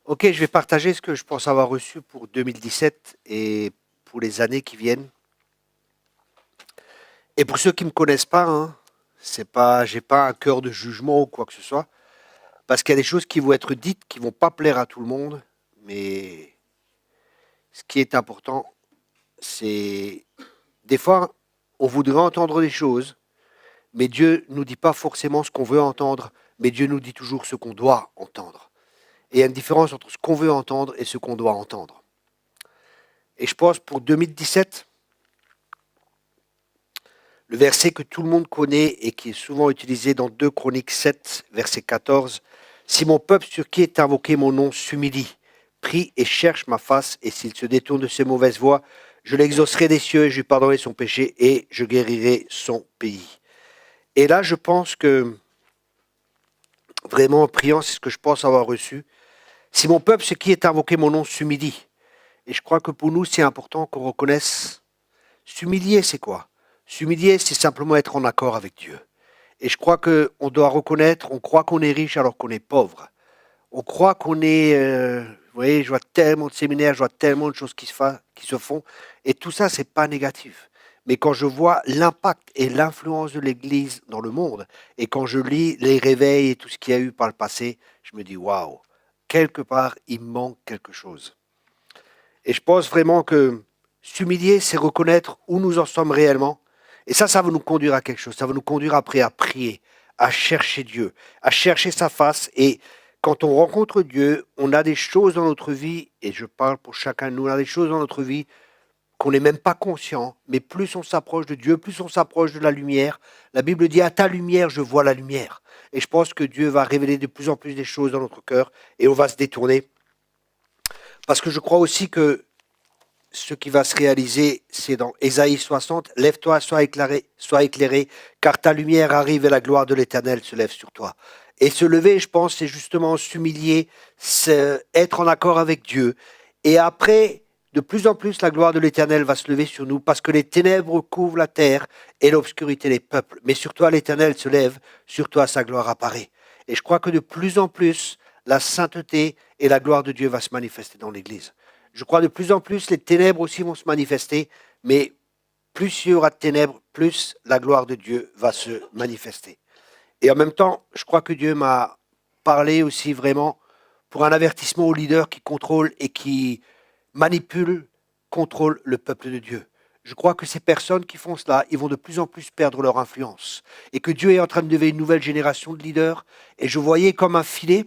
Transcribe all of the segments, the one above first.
Ok, je vais partager ce que je pense avoir reçu pour 2017 et pour les années qui viennent. Et pour ceux qui me connaissent pas, c'est pas, j'ai pas un cœur de jugement ou quoi que ce soit, parce qu'il y a des choses qui vont être dites qui vont pas plaire à tout le monde, mais ce qui est important, c'est des fois on voudrait entendre des choses, mais Dieu nous dit pas forcément ce qu'on veut entendre, mais Dieu nous dit toujours ce qu'on doit entendre. Et il y a une différence entre ce qu'on veut entendre et ce qu'on doit entendre. Et je pense pour 2017, le verset que tout le monde connaît et qui est souvent utilisé dans 2 Chroniques 7, verset 14. Si mon peuple sur qui est invoqué mon nom s'humilie, prie et cherche ma face, et s'il se détourne de ses mauvaises voies, je l'exaucerai des cieux et je lui pardonnerai son péché et je guérirai son pays. Et là, je pense que, vraiment en priant, c'est ce que je pense avoir reçu. Si mon peuple sur qui est invoqué mon nom s'humilie, et je crois que pour nous, c'est important qu'on reconnaisse, s'humilier, c'est quoi? S'humilier, c'est simplement être en accord avec Dieu. Et je crois qu'on doit reconnaître, on croit qu'on est riche alors qu'on est pauvre. On croit qu'on est... vous voyez, je vois tellement de séminaires, je vois tellement de choses qui se font. Et tout ça, c'est pas négatif. Mais quand je vois l'impact et l'influence de l'Église dans le monde, et quand je lis les réveils et tout ce qu'il y a eu par le passé, je me dis, waouh, quelque part, il manque quelque chose. Et je pense vraiment que s'humilier, c'est reconnaître où nous en sommes réellement. Et ça va nous conduire à quelque chose. Ça va nous conduire après à prier, à chercher Dieu, à chercher sa face. Et quand on rencontre Dieu, on a des choses dans notre vie, et je parle pour chacun de nous, on a des choses dans notre vie qu'on n'est même pas conscient, mais plus on s'approche de Dieu, plus on s'approche de la lumière. La Bible dit, à ta lumière, je vois la lumière. Et je pense que Dieu va révéler de plus en plus des choses dans notre cœur, et on va se détourner. Parce que je crois aussi que ce qui va se réaliser, c'est dans Ésaïe 60, lève-toi, sois éclairé, car ta lumière arrive et la gloire de l'Éternel se lève sur toi. Et se lever, je pense, c'est justement s'humilier, c'est être en accord avec Dieu. Et après, de plus en plus, la gloire de l'Éternel va se lever sur nous, parce que les ténèbres couvrent la terre et l'obscurité les peuples. Mais sur toi, l'Éternel se lève, sur toi, sa gloire apparaît. Et je crois que de plus en plus, la sainteté et la gloire de Dieu va se manifester dans l'Église. Je crois de plus en plus, les ténèbres aussi vont se manifester, mais plus il y aura de ténèbres, plus la gloire de Dieu va se manifester. Et en même temps, je crois que Dieu m'a parlé aussi vraiment pour un avertissement aux leaders qui contrôlent et qui manipulent, contrôlent le peuple de Dieu. Je crois que ces personnes qui font cela, ils vont de plus en plus perdre leur influence. Et que Dieu est en train de lever une nouvelle génération de leaders. Et je voyais comme un filet,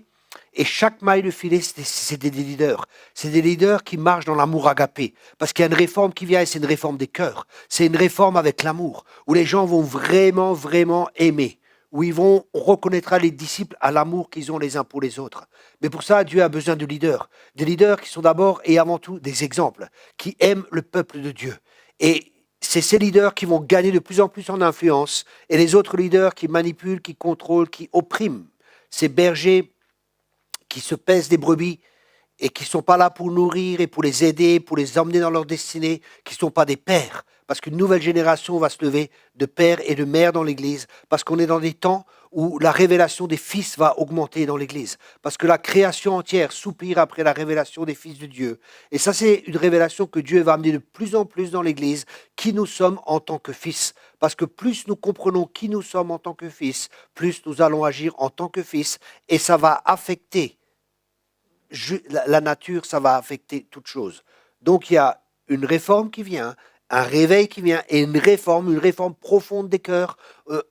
et chaque maille de filet, c'est des leaders. C'est des leaders qui marchent dans l'amour agapé. Parce qu'il y a une réforme qui vient et c'est une réforme des cœurs. C'est une réforme avec l'amour, où les gens vont vraiment, vraiment aimer. Où on reconnaîtra les disciples à l'amour qu'ils ont les uns pour les autres. Mais pour ça, Dieu a besoin de leaders. Des leaders qui sont d'abord et avant tout des exemples, qui aiment le peuple de Dieu. Et c'est ces leaders qui vont gagner de plus en plus en influence, et les autres leaders qui manipulent, qui contrôlent, qui oppriment. Ces bergers qui se pèsent des brebis et qui ne sont pas là pour nourrir et pour les aider, pour les emmener dans leur destinée, qui ne sont pas des pères. Parce qu'une nouvelle génération va se lever de pères et de mères dans l'Église, parce qu'on est dans des temps où la révélation des fils va augmenter dans l'Église, parce que la création entière soupire après la révélation des fils de Dieu. Et ça, c'est une révélation que Dieu va amener de plus en plus dans l'Église, qui nous sommes en tant que fils. Parce que plus nous comprenons qui nous sommes en tant que fils, plus nous allons agir en tant que fils, et ça va affecter la nature, ça va affecter toute chose. Donc il y a une réforme qui vient, un réveil qui vient, et une réforme profonde des cœurs,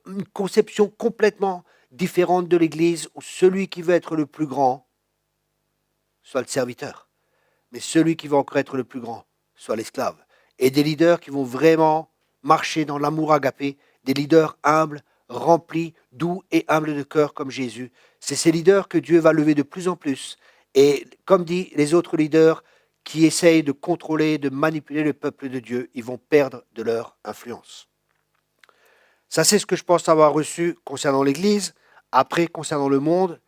une conception complètement différente de l'Église, où celui qui veut être le plus grand soit le serviteur, mais celui qui veut encore être le plus grand soit l'esclave. Et des leaders qui vont vraiment marcher dans l'amour agapé, des leaders humbles, remplis, doux et humbles de cœur comme Jésus. C'est ces leaders que Dieu va lever de plus en plus. Et comme dit les autres leaders qui essayent de contrôler, de manipuler le peuple de Dieu, ils vont perdre de leur influence. Ça, c'est ce que je pense avoir reçu concernant l'Église. Après, concernant le monde,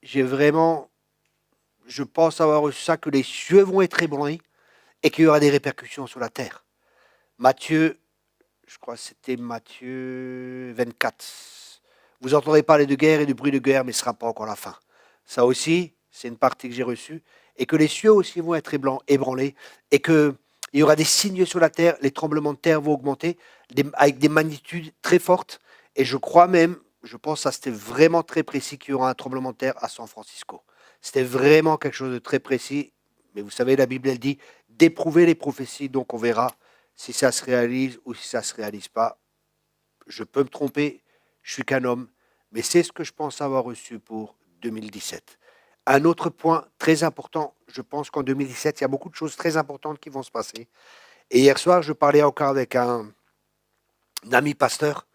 je pense avoir reçu ça, que les cieux vont être ébranlés et qu'il y aura des répercussions sur la terre. Matthieu, je crois que c'était Matthieu 24. Vous entendrez parler de guerre et de bruit de guerre, mais ce ne sera pas encore la fin. Ça aussi, c'est une partie que j'ai reçue, et que les cieux aussi vont être ébranlés, et qu'il y aura des signes sur la terre, les tremblements de terre vont augmenter, avec des magnitudes très fortes, et je crois même, je pense que c'était vraiment très précis qu'il y aura un tremblement de terre à San Francisco. C'était vraiment quelque chose de très précis, mais vous savez, la Bible, elle dit d'éprouver les prophéties, donc on verra si ça se réalise ou si ça ne se réalise pas. Je peux me tromper, je suis qu'un homme, mais c'est ce que je pense avoir reçu pour 2017. Un autre point très important, je pense qu'en 2017, il y a beaucoup de choses très importantes qui vont se passer. Et hier soir, je parlais encore avec un ami pasteur,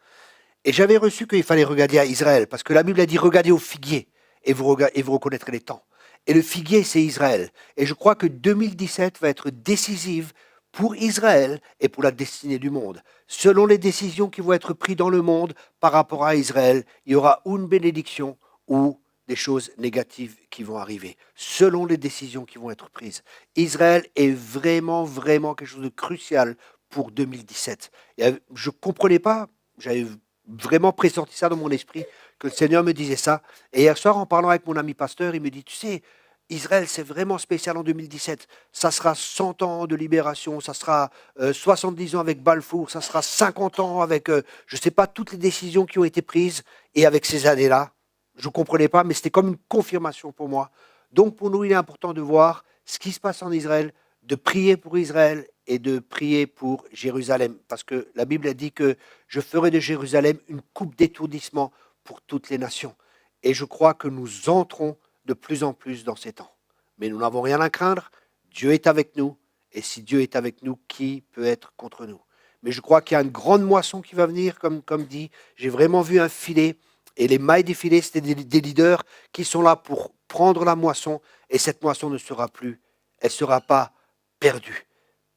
et j'avais reçu qu'il fallait regarder à Israël, parce que la Bible a dit regardez au figuier, et vous reconnaîtrez les temps. Et le figuier, c'est Israël. Et je crois que 2017 va être décisive pour Israël et pour la destinée du monde. Selon les décisions qui vont être prises dans le monde par rapport à Israël, il y aura une bénédiction ou des choses négatives qui vont arriver, selon les décisions qui vont être prises. Israël est vraiment, vraiment quelque chose de crucial pour 2017. Et je ne comprenais pas, j'avais vraiment pressenti ça dans mon esprit, que le Seigneur me disait ça. Et hier soir, en parlant avec mon ami pasteur, il me dit, tu sais, Israël, c'est vraiment spécial en 2017. Ça sera 100 ans de libération, ça sera 70 ans avec Balfour, ça sera 50 ans avec, je ne sais pas, toutes les décisions qui ont été prises. Et avec ces années-là, je ne comprenais pas, mais c'était comme une confirmation pour moi. Donc pour nous, il est important de voir ce qui se passe en Israël, de prier pour Israël et de prier pour Jérusalem. Parce que la Bible a dit que je ferai de Jérusalem une coupe d'étourdissement pour toutes les nations. Et je crois que nous entrons de plus en plus dans ces temps. Mais nous n'avons rien à craindre. Dieu est avec nous. Et si Dieu est avec nous, qui peut être contre nous? Mais je crois qu'il y a une grande moisson qui va venir, comme dit. J'ai vraiment vu un filet. Et les mailles des filets, c'était des leaders qui sont là pour prendre la moisson. Et cette moisson ne sera plus, elle ne sera pas perdue.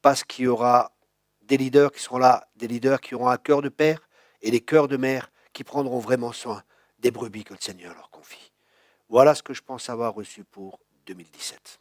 Parce qu'il y aura des leaders qui seront là, des leaders qui auront un cœur de père et des cœurs de mère qui prendront vraiment soin des brebis que le Seigneur leur confie. Voilà ce que je pense avoir reçu pour 2017.